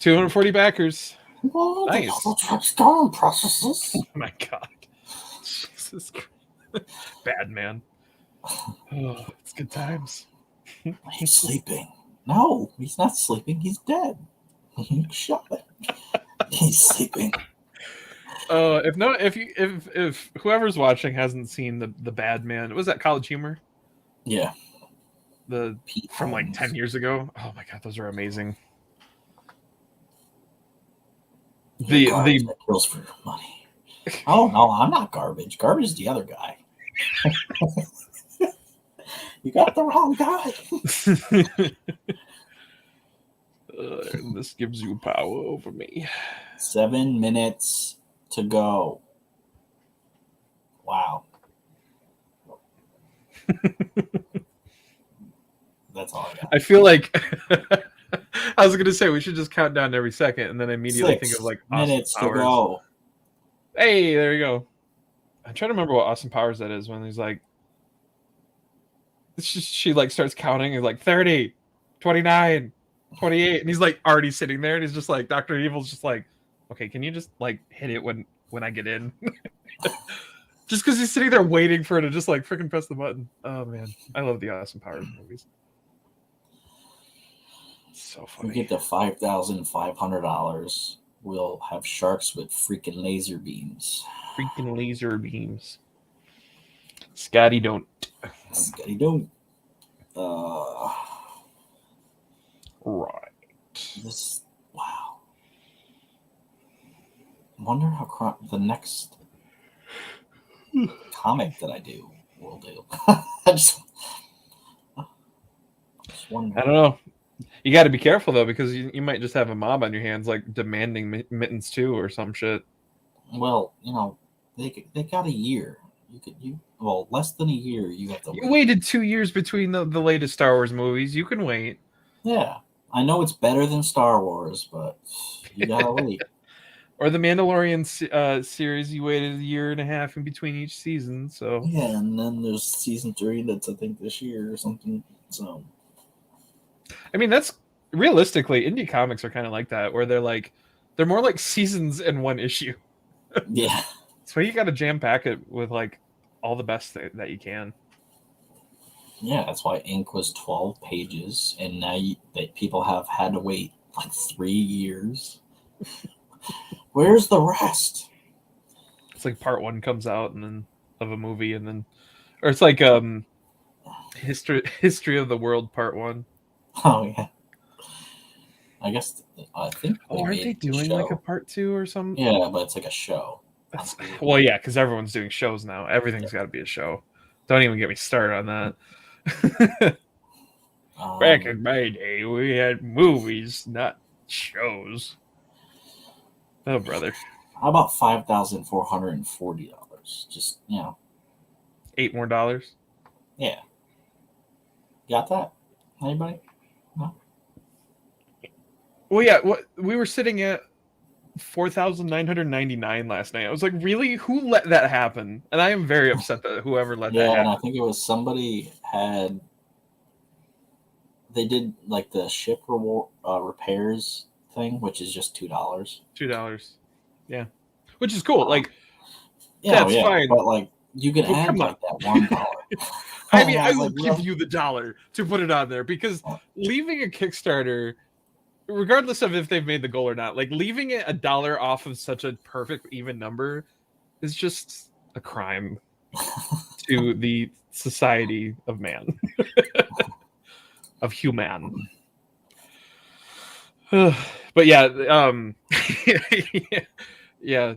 240 backers. Where nice. the other drugs going, processes? Oh my God. Jesus Christ. Bad man. Oh, it's good times. He's sleeping. No, he's not sleeping. He's dead. Shut it. He's sleeping. If whoever's watching hasn't seen the Bad Man, was that College Humor? Yeah. From like 10 years ago. Oh my God, those are amazing. The that kills for money. Oh no, I'm not garbage. Garbage is the other guy. You got the wrong guy. This gives you power over me. 7 minutes to go. Wow. That's all I got. I feel like I was gonna say we should just count down every second and then immediately think of like minutes Austin Powers. To go. Hey, there you go. I'm trying to remember what Austin Powers that is when he's like, she like starts counting and like 30, 29, 28, and he's like already sitting there and he's just like, Dr. Evil's just like, okay, can you just like hit it when I get in? Just because he's sitting there waiting for her to just like freaking press the button. Oh man, I love the Austin Powers movies. So funny. We get to $5,500. We'll have sharks with freaking laser beams. Freaking laser beams. Scotty don't. Scotty don't. Right. This. Wow. I wonder how the next comic that I do will do. I just wonder. I don't know. You got to be careful though, because you might just have a mob on your hands, like demanding Mittens 2 or some shit. Well, they got a year. Less than a year. You have to. You waited 2 years between the latest Star Wars movies. You can wait. Yeah, I know it's better than Star Wars, but you gotta wait. Or the Mandalorian series, you waited a year and a half in between each season. So yeah, and then there's season 3 that's I think this year or something. So. I mean, that's realistically, indie comics are kind of like that, where they're more like seasons in one issue. Yeah. So you got to jam pack it with like all the best that you can. Yeah, that's why Ink was 12 pages, and now people have had to wait like 3 years. Where's the rest? It's like part 1 comes out and then of a movie, and then, or it's like history of the world part 1. Oh yeah. I think. Oh, aren't they doing like a part 2 or something? Yeah, but it's like a show. Well, yeah, because everyone's doing shows now. Everything's got to be a show. Don't even get me started on that. Back in my day, we had movies, not shows. Oh, brother. How about $5,440? Just, $8 more. yeah. Got that? Anybody? No? Well, yeah, what we were sitting at 4,999 last night. I was like, really? Who let that happen? And I am very upset that whoever let that Yeah, happen. and I think it was somebody they did like the ship repairs thing, which is just $2. $2. Yeah. Which is cool. Like, Yeah, that's fine. But like, you can add come like that $1. I mean, I was will like, give really? you the $1 to put it on there because leaving a Kickstarter, regardless of if they've made the goal or not, like leaving it $1 off of such a perfect even number is just a crime to the society of man, of human. But yeah, yeah.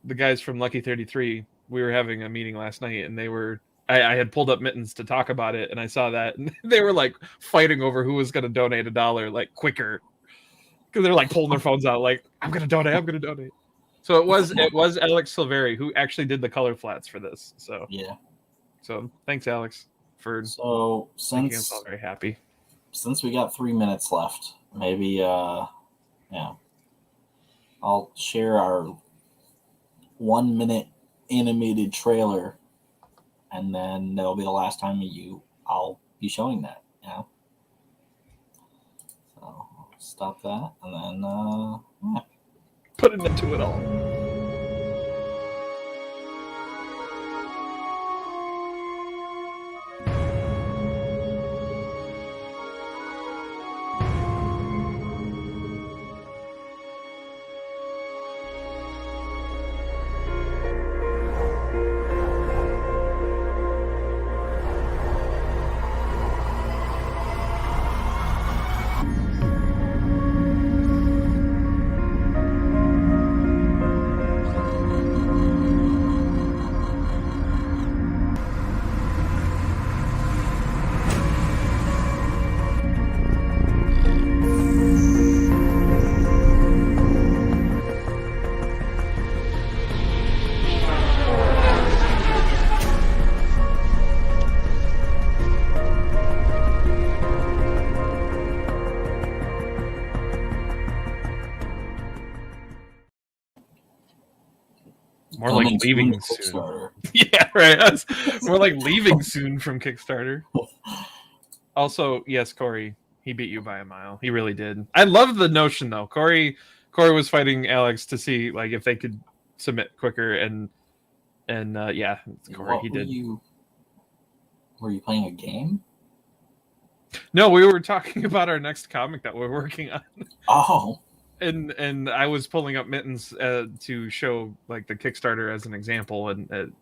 The guys from Lucky 33, we were having a meeting last night, and I had pulled up Mittens to talk about it, and I saw that, and they were like fighting over who was going to donate $1 like quicker, because they're like pulling their phones out, like I'm going to donate. So it was Alex Silveri who actually did the color flats for this. So Yeah. So thanks, Alex, for making us all very happy. Since we got 3 minutes left, maybe I'll share our 1 minute animated trailer, and then that'll be the last time I'll be showing that. So I'll stop that, and then put it into it all. More like leaving soon. Yeah, right. More like leaving soon from Kickstarter. Also, yes, Corey, he beat you by a mile. He really did. I love the notion, though. Corey was fighting Alex to see like if they could submit quicker, and yeah, Corey, he did. Were you playing a game? No, we were talking about our next comic that we're working on. Oh. And I was pulling up Mittens to show like the Kickstarter as an example, and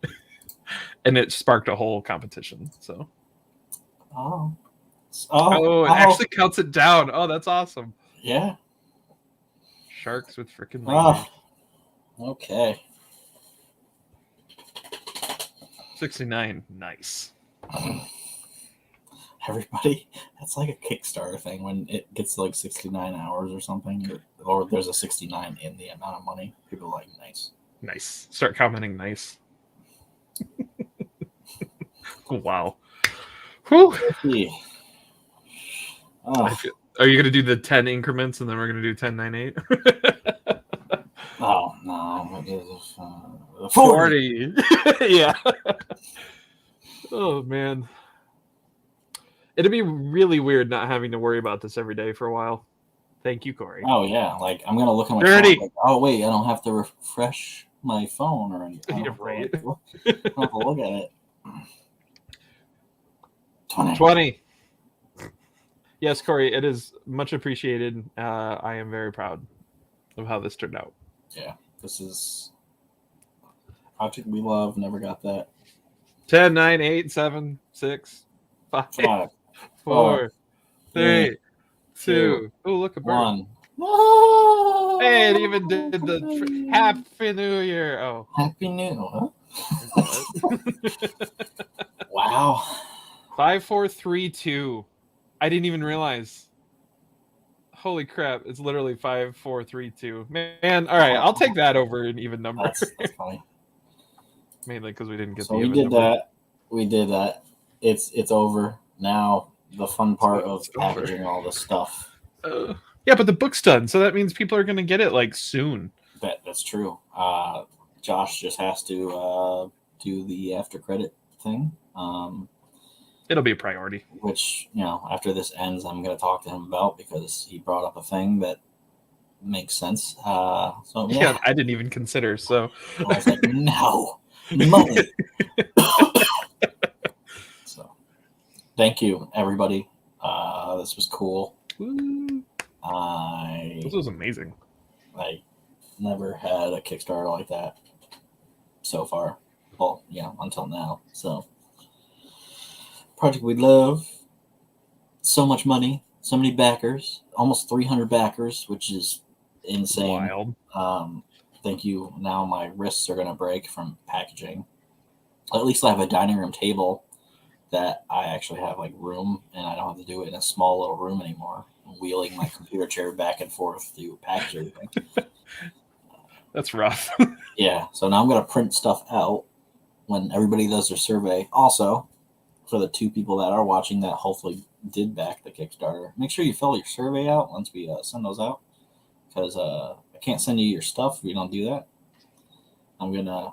it sparked a whole competition. So, it actually counts it down. Oh, that's awesome. Yeah. Sharks with freaking lasers. Okay. 69, nice. Everybody, that's like a Kickstarter thing when it gets to like 69 hours or something, or there's a 69 in the amount of money. People are like, nice. Start commenting nice. Wow. Whew. Are you going to do the 10 increments and then we're going to do 10, 9, 8? Oh, no. It is 40. Yeah. Oh, man. It'd be really weird not having to worry about this every day for a while. Thank you, Corey. Oh, yeah. Like, I'm going to look at my phone. Like, oh, wait, I don't have to refresh my phone or anything. Right. I don't have to look at it. 20. Yes, Corey, it is much appreciated. I am very proud of how this turned out. Yeah, this is Project We Love. Never got that. 10, 9, 8, 7, 6, 5, 4, 3, 2. Oh, look, a bird. 1. Hey, it even did the Happy New Year. Oh, Happy New. Huh? Wow. 5, 4, 3, 2. I didn't even realize. Holy crap! It's literally 5, 4, 3, 2. Man, all right, I'll take that over an even number. That's funny. Mainly because we didn't get So the we even did number. that. We did that. It's over now. The fun part of It's over. packaging all this stuff. Yeah, but the book's done, so that means people are gonna get it like soon. That's true. Josh just has to do the after credit thing. It'll be a priority. Which, after this ends, I'm going to talk to him about because he brought up a thing that makes sense. So Yeah, I didn't even consider. So I was like, no, money. So thank you, everybody. This was cool. Woo. This was amazing. I never had a Kickstarter like that so far. Well, until now. So project we love. So much money, so many backers, almost 300 backers, which is insane. Wild. Thank you. Now my wrists are going to break from packaging. At least I have a dining room table that I actually have like room, and I don't have to do it in a small little room anymore. I'm wheeling my computer chair back and forth to package everything. That's rough. Yeah, so now I'm going to print stuff out when everybody does their survey. Also, for the 2 people that are watching that hopefully did back the Kickstarter, make sure you fill your survey out once we send those out, because I can't send you your stuff if you don't do that. I'm going to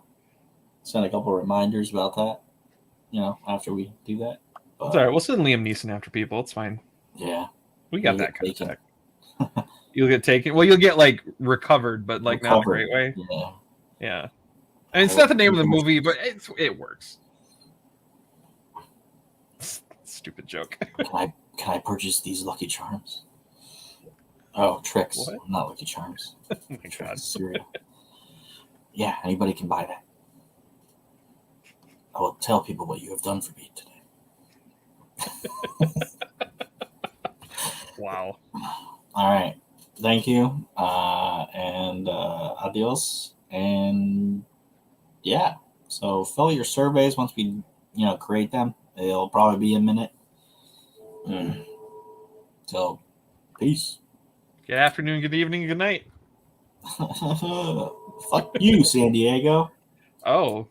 send a couple of reminders about that, after we do that. But, It's all right. We'll send Liam Neeson after people. It's fine. Yeah. We got that kind of tech. You'll get taken. Well, you'll get like recovered, but like not in a great way. Yeah. Yeah. I mean, it's not the name of the movie, but it works. Stupid joke. Can I purchase these Lucky Charms? Oh, tricks. What? Not Lucky Charms. Oh my god. Cereal. Yeah, anybody can buy that. I will tell people what you have done for me today. Wow. All right. Thank you. And adios. And yeah. So fill your surveys once we, create them. It'll probably be a minute. So, peace. Good afternoon, good evening, good night. Fuck you, San Diego. Oh.